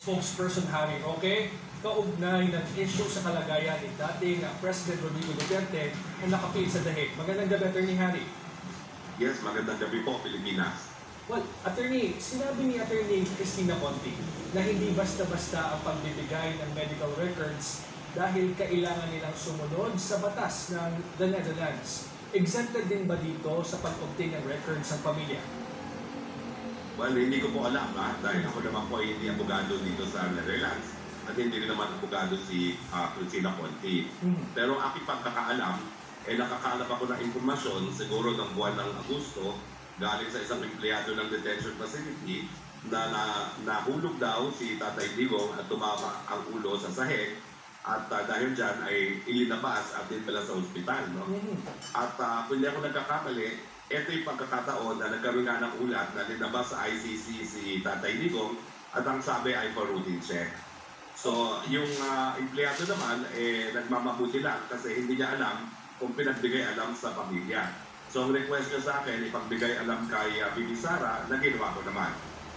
spokesperson Harry Roque, kaugnay ng issue sa kalagayan ni dating President Rodrigo Duterte na nakapil sa dahig. Magandang gabi, Attorney Harry. Yes, magandang gabi po, Pilipinas. Well, Attorney, sinabi ni Attorney Cristina Conti na hindi basta-basta ang pagbibigay ng medical records dahil kailangan nilang sumunod sa batas ng the Netherlands. Exempted din ba dito sa pag-obtain ng records ng pamilya? Well, hindi ko po alam dahil ako naman po ay hindi abogado dito sa Netherlands at hindi rin naman abogado si Cristina Conti. Pero aking pagkakaalam, nakakaalap ako ng impormasyon siguro ng buwan ng Agosto galing sa isang empleyado ng detention facility na nahulog daw si Tatay Digong at tumama ang ulo sa sahig at dahil dyan ay ilinabas at dinala sa ospital. No? At kung hindi ako nagkakamali, ito yung pagkakataon na nagkaroon nga ng ulat na linabas sa ICC si Tatay Digong at ang sabi ay for routine check. So yung empleyado naman nagmamabuti lang kasi hindi niya alam kung pinagbigay alam sa pamilya. So ang request niya sa akin, ipagbigay alam kay Bibi Sara na ginawa ko naman.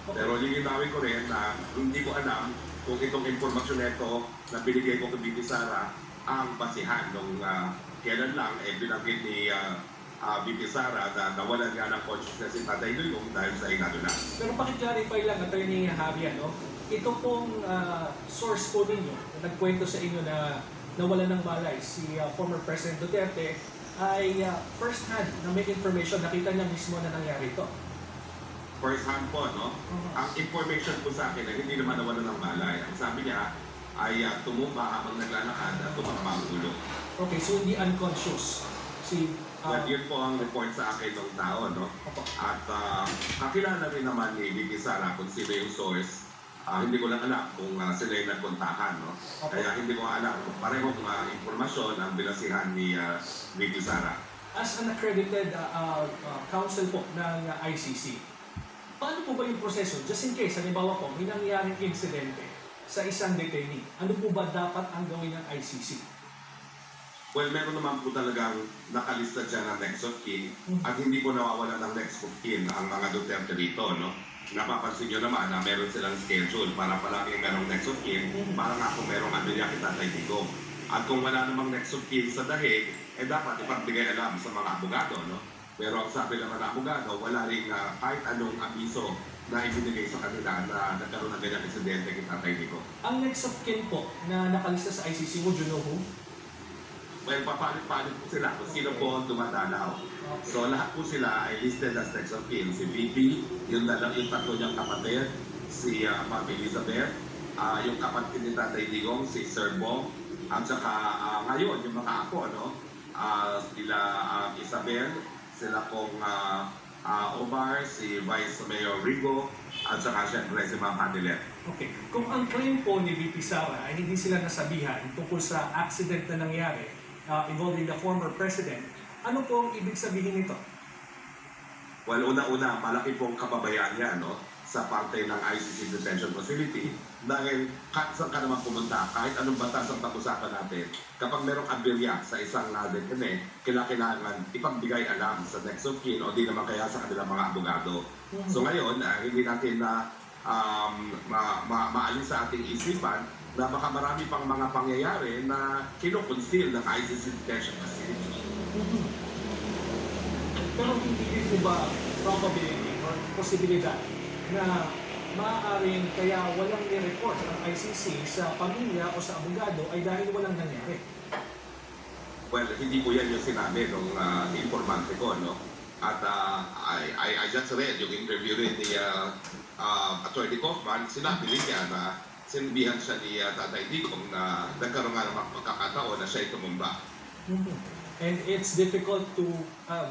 Pero lilinawin ko rin na hindi ko alam kung itong informasyon nito na binigay ko kay Bibi Sara ang basihan nung kailan lang binanggit ni Bibi Sara na nawalan nga ng consciousness si Tatay Digong dahil sa inado na. Pero pakiclarify lang, Attorney Harry, no? Ito pong source po ninyo na nagkwento sa inyo na nawalan ng malay si former President Duterte ay first hand na may information, nakita niya mismo na nangyari ito. First hand po, no? Ang information po sa akin ay hindi naman nawalan ng malay. Ang sabi niya ay tumumba habang naglalakad at tumama ang ulo. Okay, so hindi unconscious. Well, yun po ang report sa akin ng tao, no? At kakilala rin naman ni Bibi Sara kung sino yung source. Hindi ko lang alam kung sila yung nagpuntahan, no? Kaya hindi ko alam kung parehong impormasyon ang binasihan ni Bibi Sara. As an accredited counsel po ng ICC, paano po ba yung proseso? Just in case, halimbawa po, may nangyaring insidente sa isang detainee, ano po ba dapat ang gawin ng ICC? Well, meron naman po talagang nakalista dyan ng next of kin at hindi po nawawala ng next of kin ang mga Duterte rito, no? Napapansin nyo naman na meron silang schedule para palagi merong next of kin para nga kung merong abilya kita Tatay Digong. At kung wala namang next of kin sa dahig, dapat ipagbigay alam sa mga abogado, no? Pero ang sabi naman ng abogado, wala rin kahit anong abiso na ibinigay sa kanila na nagkaroon ng ganyang insidente kay Tatay Digong. Ang next of kin po na nakalista sa ICC, would you know who? Well, papalit-palit po sila kung sino po ang dumadalaw. So lahat po sila ay listed as next of kin. Si VP, yung tatlo niyang kapatid, si Ma'am Elizabeth, yung kapatid ni Tatay Digong, si Sir Bong, at saka ngayon yung mga apo, no? Sila Isabel, sila pong Omar, si Vice Mayor Rigo, at saka siyempre si Ma'am Hadilet. Okay. Kung ang claim po ni VP Sara ay hindi sila nasabihan tungkol sa accident na nangyari involving the former president, ano po ang ibig sabihin nito? Well, una-una, malaki pong kababayan niya, no? Sa parte ng ICC Detention Facility dahil kahit saan ka naman pumunta, kahit anong batas ang pag-usapan natin, kapag merong aberya sa isang detainee, kailangan ipagbigay alam sa next of kin o di naman kaya sa kanilang mga abogado. So ngayon, hindi natin na maalis sa ating isipan na baka marami pang mga pangyayari na kinukonceal ng ICC Detention Facility. Pero hindi din po ba probability or posibilidad na maaaring kaya walang ni-report ng ICC sa pamilya o sa abogado ay dahil walang nangyari? Well, hindi po yan yung sinabi ng informante ko, no? At I just read yung interview rin ni Attorney Kaufman, sinabi niya na sinabihan siya ni Tatay Digong na nagkaroon nga ng pagkakataon na siya ay tumumba. And it's difficult to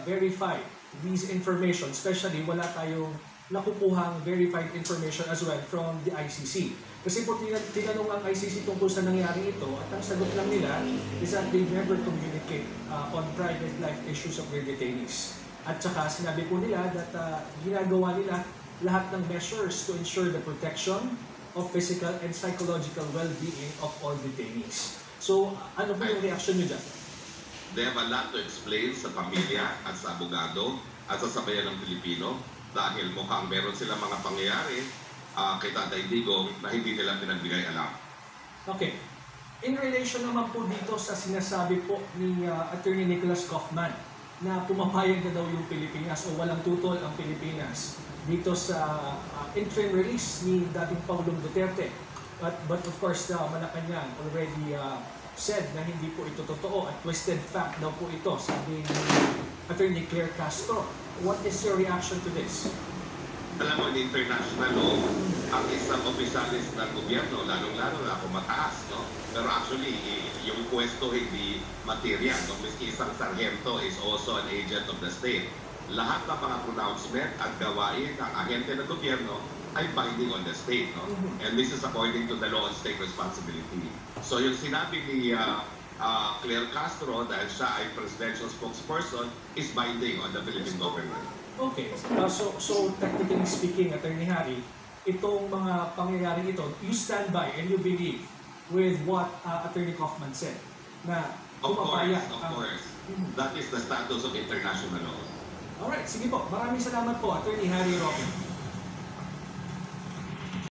verify these information, especially wala tayong nakukuhang verified information as well from the ICC. Kasi po tinanong ang ICC tungkol sa nangyari ito at ang sagot lang nila is that they never communicate on private life issues of their detainees. At saka sinabi po nila that ginagawa nila lahat ng measures to ensure the protection of physical and psychological well-being of all detainees. So, ano po yung reaction nyo dyan? They have a lot to explain sa pamilya at sa abogado at sa sabayan ng Pilipino dahil mukhang meron silang mga pangyayari kay Tatay Digong na hindi nila pinagbigay alam. Okay. In relation naman po dito sa sinasabi po ni Attorney Nicholas Kaufman na pumapayag na daw yung Pilipinas o walang tutol ang Pilipinas dito sa interim release ni dating Pangulong Duterte. But of course, Malacanang already said na hindi po ito totoo at twisted fact daw po ito, sabi ni Attorney Claire Castro. What is your reaction to this? Alam mo, in international law, ang isang opisyalis ng gobyerno, lalong-lalo na kung mataas, no? Pero actually, yung pwesto hindi material, no? Miski isang sargento is also an agent of the state. Lahat ng mga pronouncement at gawain ng ahente ng gobyerno ay binding on the state, no? And this is according to the law on state responsibility. So yung sinabi ni Claire Castro, dahil siya ay presidential spokesperson, is binding on the Philippine government. Okay. So technically speaking, Attorney Harry, itong mga pangyayari ito, you stand by and you believe with what Attorney Kaufman said na pumapayag. Of course. That is the status of international law. Alright, sige po. Maraming salamat po, Attorney Harry Roque.